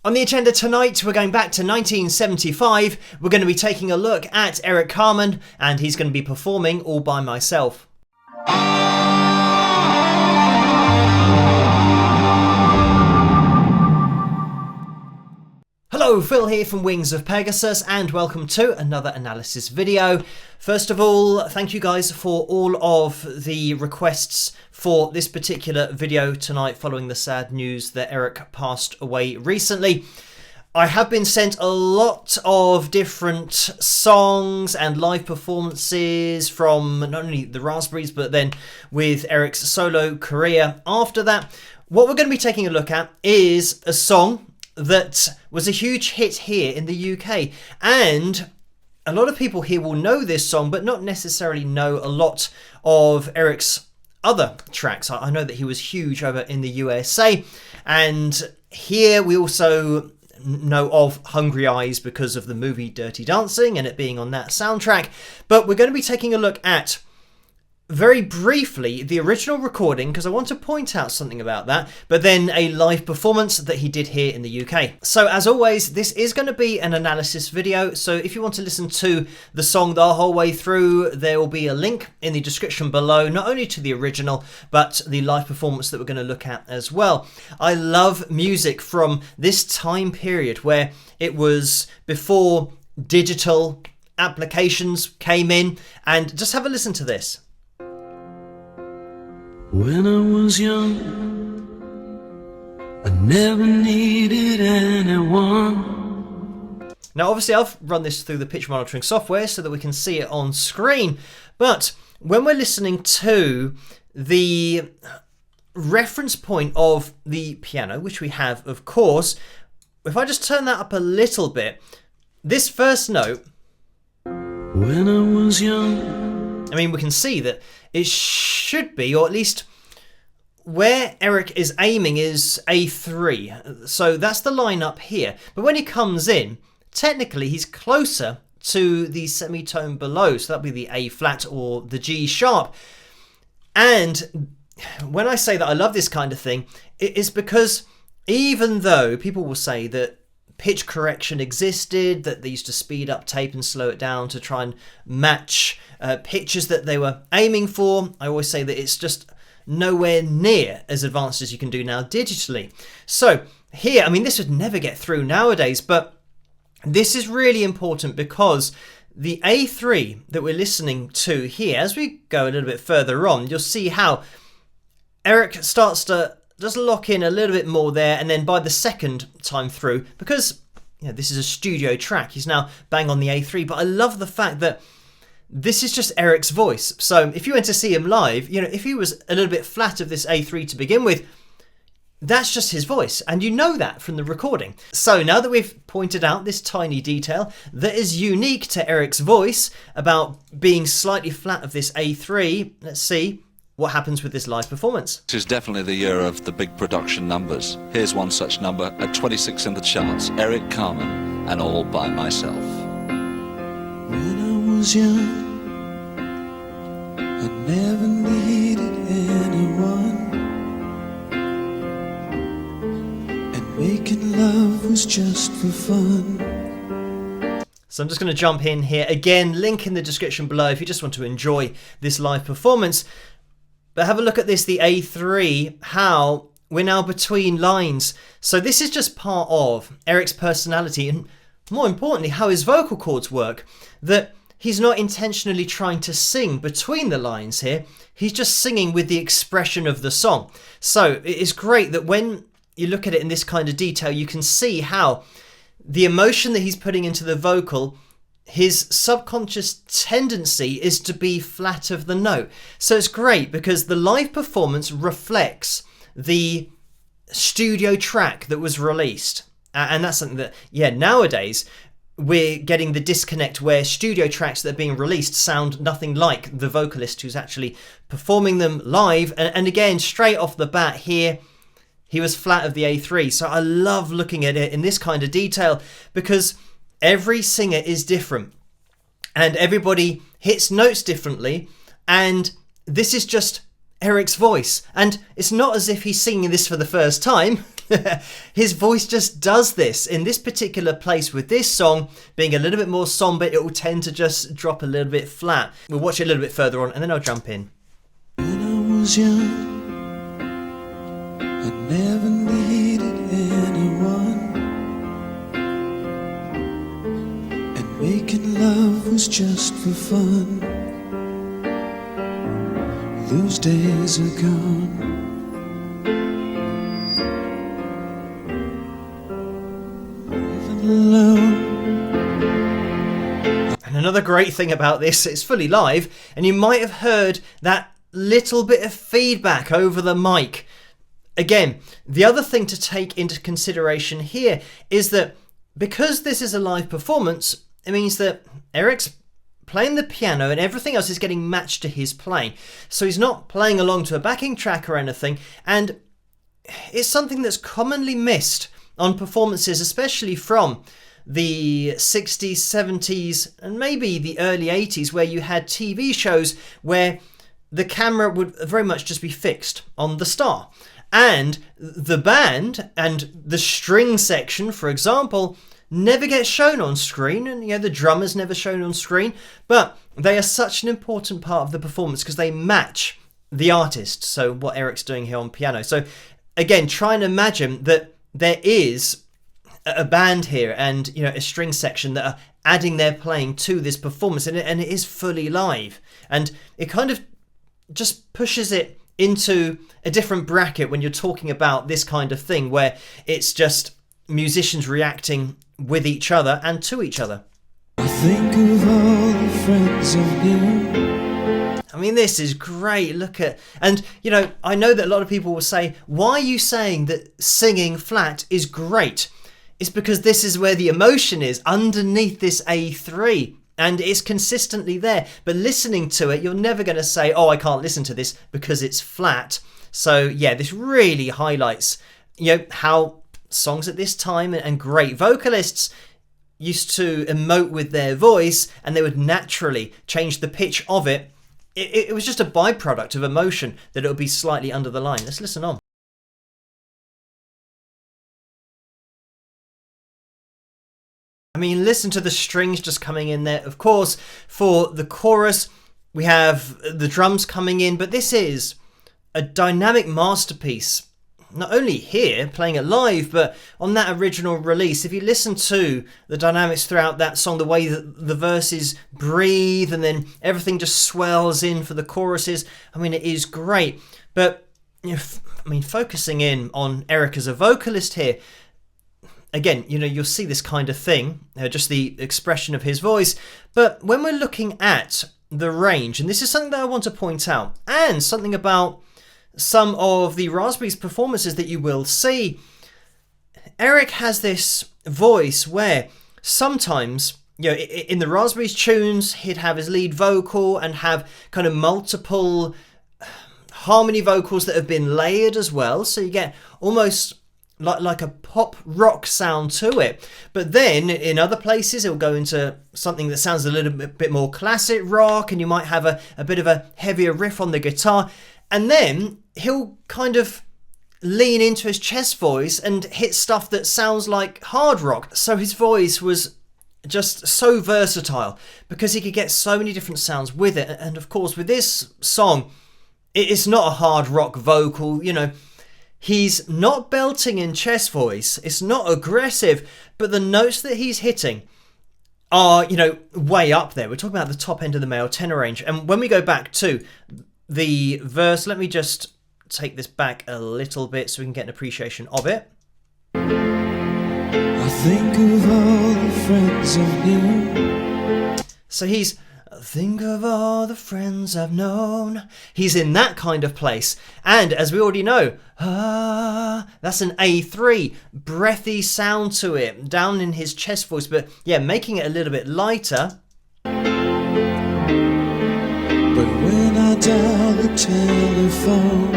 On the agenda tonight, we're going back to 1975. We're going to be taking a look at Eric Carmen, and he's going to be performing All By Myself. Hello, Phil here from Wings of Pegasus, and welcome to another analysis video. First of all, thank you guys for all of the requests for this particular video tonight following the sad news that Eric passed away recently. I have been sent a lot of different songs and live performances from not only the Raspberries, but then with Eric's solo career after that. What we're going to be taking a look at is a song that was a huge hit here in the UK, and a lot of people here will know this song but not necessarily know a lot of Eric's other tracks. I know that he was huge over in the USA, and here we also know of Hungry Eyes because of the movie Dirty Dancing and it being on that soundtrack. But we're going to be taking a look at, very briefly, the original recording, because I want to point out something about that, but then a live performance that he did here in the UK. So as always, this is going to be an analysis video, so if you want to listen to the song the whole way through, there will be a link in the description below, not only to the original, but the live performance that we're going to look at as well. I love music from this time period where it was before digital applications came in, and just have a listen to this. When I was young, I never needed anyone. Now obviously I've run this through the pitch monitoring software so that we can see it on screen, but when we're listening to the reference point of the piano, which we have of course, if I just turn that up a little bit, this first note, when I was young, I mean, we can see that it should be, or at least where Eric is aiming is A3. So that's the line up here. But when he comes in, technically he's closer to the semitone below. So that'll be the A flat or the G sharp. And when I say that I love this kind of thing, it is because even though people will say that pitch correction existed, that they used to speed up tape and slow it down to try and match pitches that they were aiming for, I always say that it's just nowhere near as advanced as you can do now digitally. So here, I mean, this would never get through nowadays, but this is really important because the A3 that we're listening to here, as we go a little bit further on, you'll see how Eric starts to just lock in a little bit more there, and then by the second time through, because this is a studio track, he's now bang on the A3, but I love the fact that this is just Eric's voice. So if you went to see him live, if he was a little bit flat of this A3 to begin with, that's just his voice, and you know that from the recording. So now that we've pointed out this tiny detail that is unique to Eric's voice about being slightly flat of this A3, let's see what happens with this live performance. This is definitely the year of the big production numbers. Here's one such number at 26 in the charts, Eric Carmen and All By Myself. when I was young, I never needed anyone, and making love was just for fun. So I'm just going to jump in here. Again, link in the description below if you just want to enjoy this live performance. But have a look at this, the A3, how we're now between lines. So this is just part of Eric's personality, and more importantly, how his vocal cords work. That he's not intentionally trying to sing between the lines here. He's just singing with the expression of the song. So it's great that when you look at it in this kind of detail, you can see how the emotion that he's putting into the vocal, his subconscious tendency is to be flat of the note. So it's great because the live performance reflects the studio track that was released. And that's something that, nowadays we're getting the disconnect where studio tracks that are being released sound nothing like the vocalist who's actually performing them live. And again, straight off the bat here, he was flat of the A3. So I love looking at it in this kind of detail because every singer is different and everybody hits notes differently, and this is just Eric's voice, and it's not as if he's singing this for the first time. His voice just does this. In this particular place with this song, being a little bit more somber, it will tend to just drop a little bit flat. We'll watch it a little bit further on and then I'll jump in. When I was young, I never needed anyone, and making love was just for fun. Those days are gone. Living alone. And another great thing about this, it's fully live, and you might have heard that little bit of feedback over the mic. Again, the other thing to take into consideration here is that because this is a live performance, it means that Eric's playing the piano and everything else is getting matched to his playing. So he's not playing along to a backing track or anything, and it's something that's commonly missed on performances, especially from the 60s, 70s, and maybe the early 80s, where you had TV shows where the camera would very much just be fixed on the star. And the band and the string section, for example, never gets shown on screen, and the drummers never shown on screen, but they are such an important part of the performance because they match the artist. So what Eric's doing here on piano. So again, try and imagine that there is a band here and a string section that are adding their playing to this performance, and it is fully live, and it kind of just pushes it into a different bracket when you're talking about this kind of thing where it's just musicians reacting with each other and to each other. I think of all the friends I've known. I mean, this is great. Look at, and I know that a lot of people will say, why are you saying that singing flat is great? It's because this is where the emotion is, underneath this A3, and it's consistently there. But listening to it, you're never going to say, oh, I can't listen to this because it's flat. So yeah, this really highlights how songs at this time and great vocalists used to emote with their voice, and they would naturally change the pitch of it. It was just a byproduct of emotion that it would be slightly under the line. Let's listen on. I mean, listen to the strings just coming in there. Of course, for the chorus, we have the drums coming in, but this is a dynamic masterpiece. Not only here, playing it live, but on that original release. If you listen to the dynamics throughout that song, the way that the verses breathe and then everything just swells in for the choruses, I mean, it is great. But, focusing in on Eric as a vocalist here, again, you'll see this kind of thing, just the expression of his voice. But when we're looking at the range, and this is something that I want to point out, and something about some of the Raspberries performances that you will see, Eric has this voice where sometimes, in the Raspberries tunes, he'd have his lead vocal and have kind of multiple harmony vocals that have been layered as well. So you get almost like a pop rock sound to it. But then in other places it'll go into something that sounds a little bit more classic rock, and you might have a bit of a heavier riff on the guitar, and then he'll kind of lean into his chest voice and hit stuff that sounds like hard rock. So his voice was just so versatile because he could get so many different sounds with it. And of course with this song, it's not a hard rock vocal, he's not belting in chest voice, it's not aggressive, but the notes that he's hitting are, way up there. We're talking about the top end of the male tenor range. And when we go back to the verse, let me just take this back a little bit so we can get an appreciation of it. I think of all the friends I've known. So he's, think of all the friends I've known. He's in that kind of place. And as we already know, that's an A3, breathy sound to it, down in his chest voice, but yeah, making it a little bit lighter. But when I dial the telephone,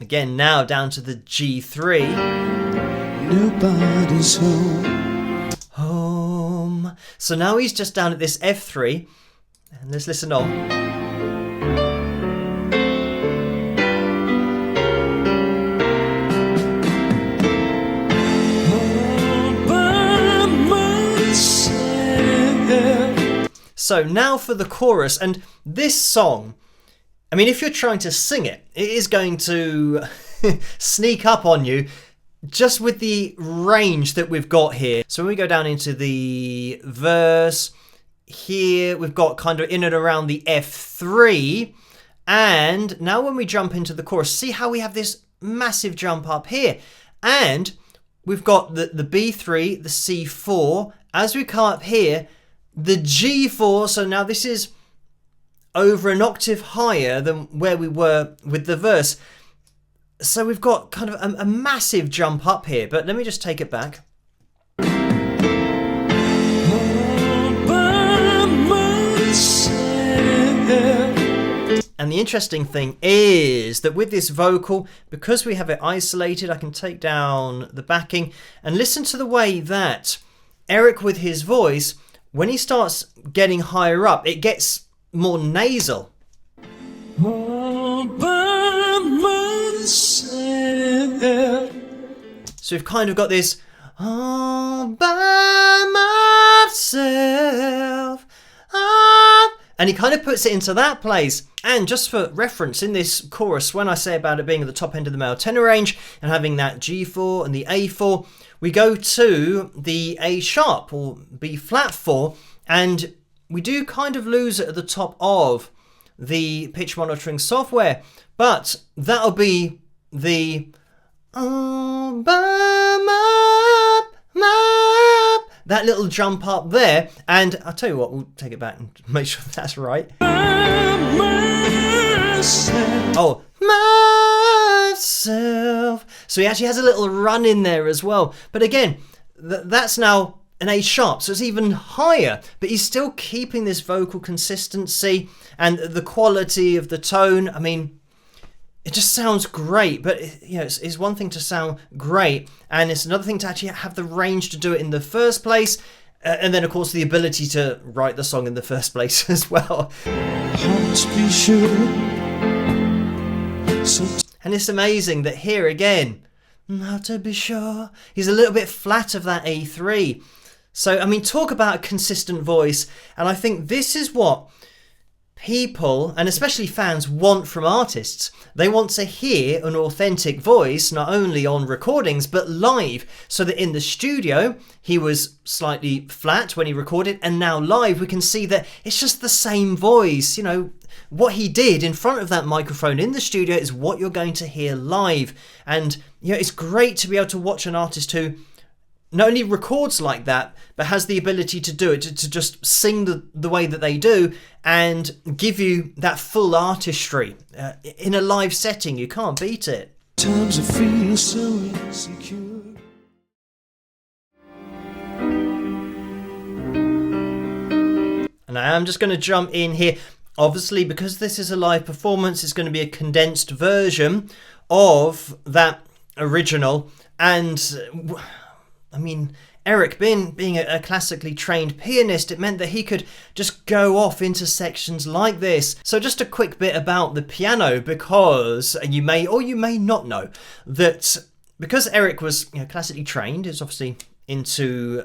again, now down to the G3. Nobody's home. Home. So now he's just down at this F3. And let's listen on. So now for the chorus, and this song, I mean, if you're trying to sing it, it is going to sneak up on you just with the range that we've got here. So when we go down into the verse, here we've got kind of in and around the F3. And now when we jump into the chorus, see how we have this massive jump up here. And we've got the B3, the C4. As we come up here, the G4. So now this is over an octave higher than where we were with the verse. So we've got kind of a massive jump up here. But let me just take it back. And the interesting thing is that with this vocal, because we have it isolated, I can take down the backing and listen to the way that Eric with his voice, when he starts getting higher up, it gets more nasal. So we've kind of got this all by myself. And he kind of puts it into that place. And just for reference, in this chorus, when I say about it being at the top end of the male tenor range and having that G4 and the A4, we go to the A sharp or B flat 4, and we do kind of lose it at the top of the pitch monitoring software. But that'll be the that little jump up there, and I'll tell you what, we'll take it back and make sure that's right. Oh, myself. So he actually has a little run in there as well. But again, that's now an A sharp, so it's even higher, but he's still keeping this vocal consistency and the quality of the tone. I mean, it just sounds great, but you know, it's one thing to sound great, and it's another thing to actually have the range to do it in the first place, and then of course the ability to write the song in the first place as well. Be sure. And it's amazing that here again, how to be sure, he's a little bit flat of that A3. So I mean, talk about a consistent voice, and I think this is what people, and especially fans, want from artists. They want to hear an authentic voice, not only on recordings, but live. So that in the studio, he was slightly flat when he recorded, and now live, we can see that it's just the same voice. You know, what he did in front of that microphone in the studio is what you're going to hear live. And, you know, it's great to be able to watch an artist who not only records like that, but has the ability to do it, to just sing the way that they do and give you that full artistry in a live setting. You can't beat it. Times I feel so insecure. And I am just going to jump in here. Obviously, because this is a live performance, it's going to be a condensed version of that original. And I mean, Eric, being a classically trained pianist, it meant that he could just go off into sections like this. So just a quick bit about the piano, because you may or you may not know that because Eric was, you know, classically trained, is obviously into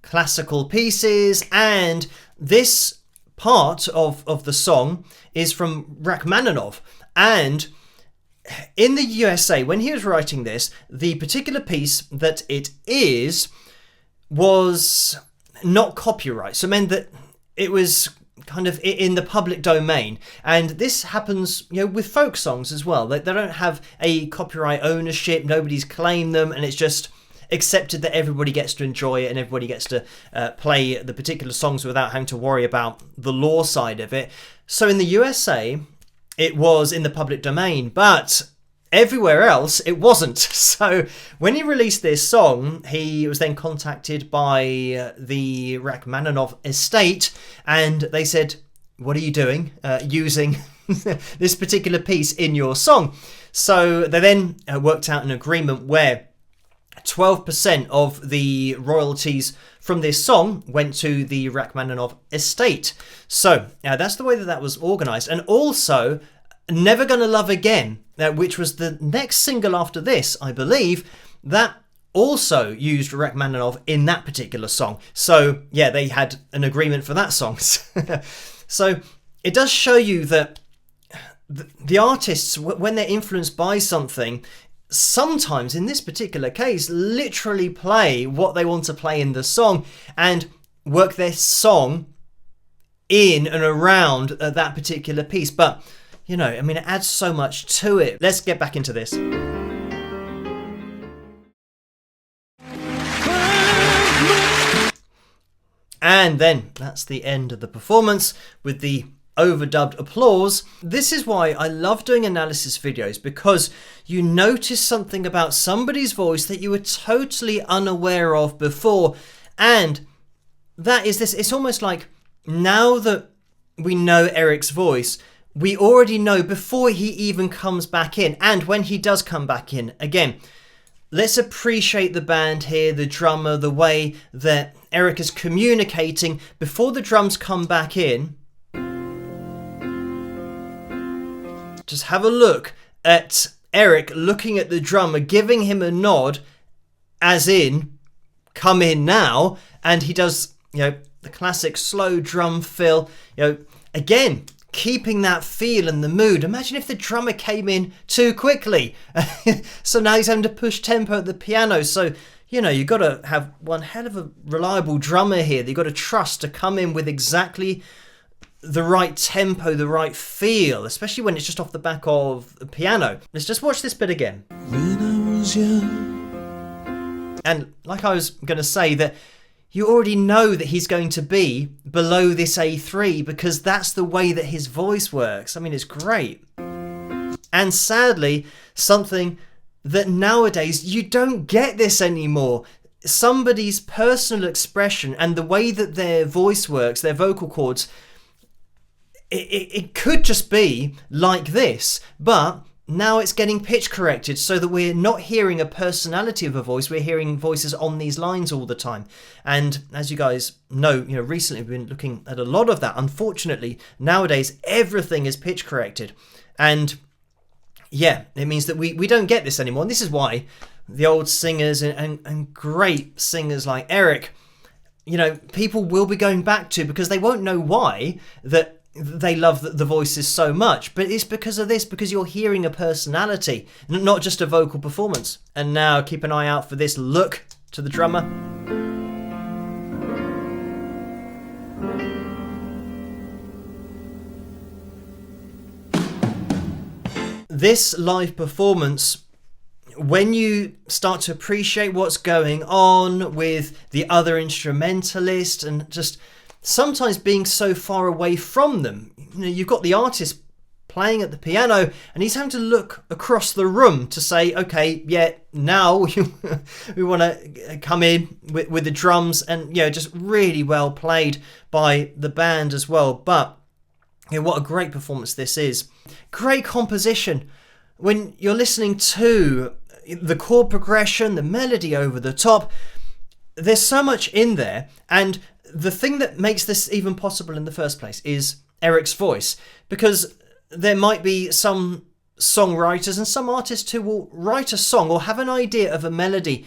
classical pieces, and this part of the song is from Rachmaninoff. And in the USA, when he was writing this, the particular piece that it is was not copyright. So it meant that it was kind of in the public domain. And this happens, you know, with folk songs as well. They don't have a copyright ownership. Nobody's claimed them, and it's just accepted that everybody gets to enjoy it and everybody gets to play the particular songs without having to worry about the law side of it. So in the USA, it was in the public domain, but everywhere else it wasn't. So when he released this song, he was then contacted by the Rachmaninoff estate, and they said, "What are you doing using this particular piece in your song?" So they then worked out an agreement where 12% of the royalties from this song went to the Rachmaninoff estate. So that's the way that was organised. And also, Never Gonna Love Again, which was the next single after this, I believe, that also used Rachmaninoff in that particular song. So yeah, they had an agreement for that song. So it does show you that the artists, when they're influenced by something, sometimes in this particular case literally play what they want to play in the song and work their song in and around that particular piece. But you know, I mean, it adds so much to it. Let's get back into this. And then that's the end of the performance with the overdubbed applause. This is why I love doing analysis videos, because you notice something about somebody's voice that you were totally unaware of before. And that is this. It's almost like, now that we know Eric's voice, we already know before he even comes back in. And when he does come back in, again, let's appreciate the band here, the drummer, the way that Eric is communicating before the drums come back in. Just have a look at Eric looking at the drummer, giving him a nod, as in, come in now. And he does, you know, the classic slow drum fill, you know, again, keeping that feel and the mood. Imagine if the drummer came in too quickly. So now he's having to push tempo at the piano. So, you know, you've got to have one hell of a reliable drummer here that you've got to trust to come in with exactly the right tempo, the right feel, especially when it's just off the back of the piano. Let's just watch this bit again. When I was young. And like I was going to say, that you already know that he's going to be below this A3 because that's the way that his voice works. I mean, it's great. And sadly, something that nowadays you don't get this anymore. Somebody's personal expression and the way that their voice works, their vocal cords, it could just be like this, but now it's getting pitch corrected so that we're not hearing a personality of a voice, we're hearing voices on these lines all the time. And as you guys know, recently we've been looking at a lot of that. Unfortunately, nowadays everything is pitch corrected. And yeah, it means that we don't get this anymore. And this is why the old singers and great singers like Eric, people will be going back to, because they won't know why that they love the voices so much, but it's because of this, because you're hearing a personality, not just a vocal performance. And now keep an eye out for this look to the drummer. This live performance, when you start to appreciate what's going on with the other instrumentalist and just sometimes being so far away from them, you've got the artist playing at the piano and he's having to look across the room to say, okay, yeah, now we want to come in with the drums, and just really well played by the band as well. But what a great performance this is. Great composition. When you're listening to the chord progression, the melody over the top, there's so much in there. And the thing that makes this even possible in the first place is Eric's voice, because there might be some songwriters and some artists who will write a song or have an idea of a melody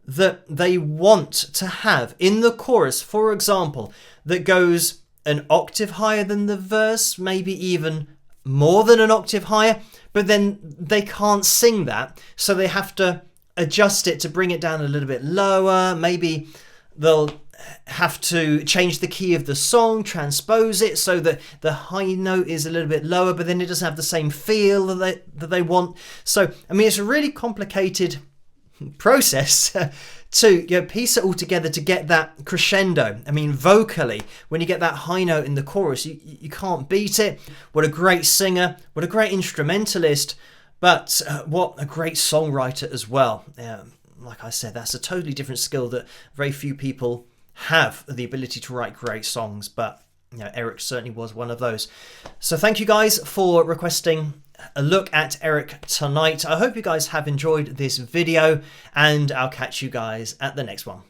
that they want to have in the chorus, for example, that goes an octave higher than the verse, maybe even more than an octave higher, but then they can't sing that, so they have to adjust it to bring it down a little bit lower. Maybe they'll have to change the key of the song, transpose it so that the high note is a little bit lower, but then it doesn't have the same feel that they want. So, I mean, it's a really complicated process to piece it all together to get that crescendo. I mean, vocally, when you get that high note in the chorus, you can't beat it. What a great singer, what a great instrumentalist, but what a great songwriter as well. Like I said, that's a totally different skill that very few people have, the ability to write great songs, but Eric certainly was one of those. So thank you guys for requesting a look at Eric tonight. I hope you guys have enjoyed this video, and I'll catch you guys at the next one.